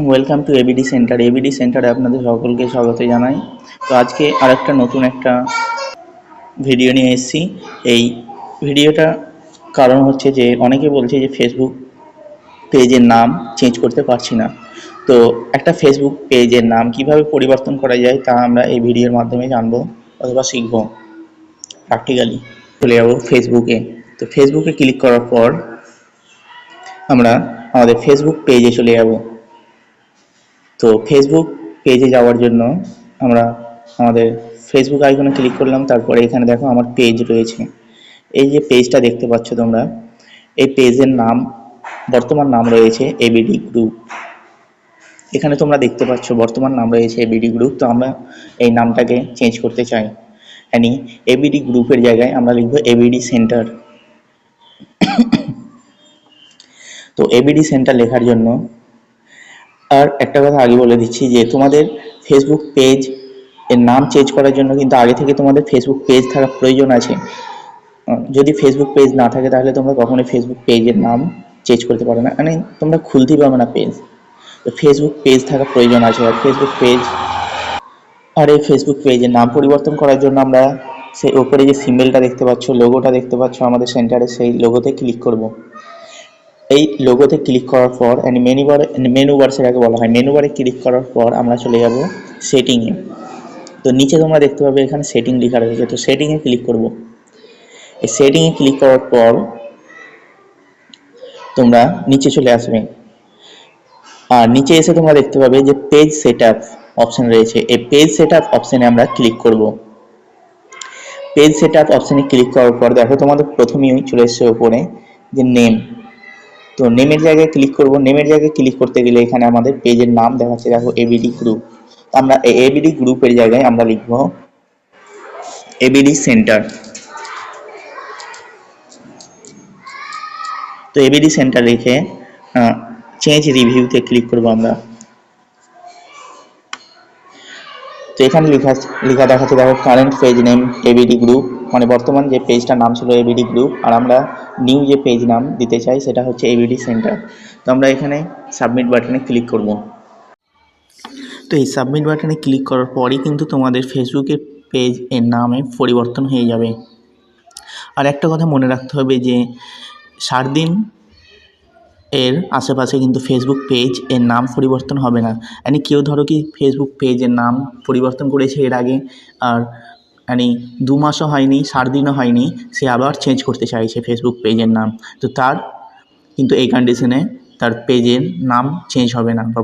Welcome to ABD centre. ABD সেন্টারে আপনাদের সকলকে স্বাগত জানাই। তো আজকে আরেকটা নতুন একটা ভিডিও নিয়ে এসেছি। এই ভিডিওটা কারণ হচ্ছে যে অনেকে বলছে যে ফেসবুক পেজের নাম চেঞ্জ করতে পারছি না। তো একটা ফেসবুক পেজের নাম কিভাবে পরিবর্তন করা যায় তা আমরা এই ভিডিওর মাধ্যমে জানবো অথবা শিখবো প্র্যাকটিক্যালি। চলে যাবো ফেসবুকে। তো ফেসবুকে ক্লিক করার পর আমরা আমাদের ফেসবুক পেজে চলে যাব। তো ফেসবুক পেজে যাওয়ার জন্য আমরা আমাদের ফেসবুক আইকনে ক্লিক করলাম। তারপরে এখানে দেখো আমার পেজ রয়েছে। এই যে পেজটা দেখতে পাচ্ছ তোমরা, এই পেজের নাম, বর্তমান নাম রয়েছে এবিডি গ্রুপ। এখানে তোমরা দেখতে পাচ্ছ বর্তমান নাম রয়েছে এবিডি গ্রুপ। তো আমরা এই নামটাকে চেঞ্জ করতে চাই, মানে এবিডি গ্রুপের জায়গায় আমরা লিখবো এবিডি সেন্টার। তো এবিডি সেন্টার লেখার জন্য আর একটা কথা আগে বলে দিচ্ছি যে তোমাদের ফেসবুক পেজ এর নাম চেঞ্জ করার জন্য কিন্তু আগে থেকে তোমাদের ফেসবুক পেজ থাকা প্রয়োজন আছে। যদি ফেসবুক পেজ না থাকে তাহলে তোমরা কখনোই ফেসবুক পেজের নাম চেঞ্জ করতে পারো না, মানে তোমরা খুলতেই পারবে না পেজ। তো ফেসবুক পেজ থাকা প্রয়োজন আছে। আর ফেসবুক পেজ এই ফেসবুক পেজের নাম পরিবর্তন করার জন্য আমরা সেই ওপরে যে সিম্বলটা দেখতে পাচ্ছ, লোগোটা দেখতে পাচ্ছ আমাদের সেন্টারে, সেই লোগোতে ক্লিক করব। এই লোগোতে ক্লিক করার পর মেনু বার সেটাকে বলা হয়, মেনু বারে ক্লিক করার পর আমরা চলে যাব সেটিংয়ে। তো নিচে তোমরা দেখতে পাবে এখানে সেটিং লেখা রয়েছে। তো সেটিংয়ে ক্লিক করব। এই সেটিংয়ে ক্লিক করার পর তোমরা নিচে চলে আসবে। আর নিচে এসে তোমরা দেখতে পাবে যে পেজ সেটআপ অপশন রয়েছে। এই পেজ সেটআপ অপশনে আমরা ক্লিক করব। পেজ সেটআপ অপশনে ক্লিক করার পর দেখো তোমাদের প্রথমেই চলে এসেছে উপরে যে নেম। তো নেমের জায়গায় ক্লিক করব। নেমের জায়গায় ক্লিক করতে গেলে এখানে আমাদের পেজের নাম দেখাচ্ছে, দেখো এবিডি গ্রুপ। আমরা এই এবিডি গ্রুপের জায়গায় আমরা লিখব এবিডি সেন্টার। তো এবিডি সেন্টার লিখে চেঞ্জ রিভিউতে ক্লিক করব আমরা। তো এখানে লেখা দেখাচ্ছে দেখো current page name ABD group, মানে বর্তমান যে পেজটার নাম ছিল এবিডি গ্রুপ, আর আমরা নিউ যে পেজ নাম দিতে চাই সেটা হচ্ছে এবিডি সেন্টার। তো আমরা এখানে সাবমিট বাটনে ক্লিক করব। তো এই সাবমিট বাটনে ক্লিক করার পরই কিন্তু তোমাদের ফেসবুকের পেজ এর নামে পরিবর্তন হয়ে যাবে। আর একটা কথা মনে রাখতে হবে যে 7 দিন এর আশেপাশে কিন্তু ফেসবুক পেজ এর নাম পরিবর্তন হবে না। মানে কেউ ধরো কি ফেসবুক পেজের নাম পরিবর্তন করেছে এর আগে, আর মানে 2 মাসও হয়নি, 7 দিনও হয়নি, সে আবার চেঞ্জ করতে চাইছে ফেসবুক পেজের নাম। তো তার কিন্তু এই কন্ডিশনে তার পেজের নাম চেঞ্জ হবে না বা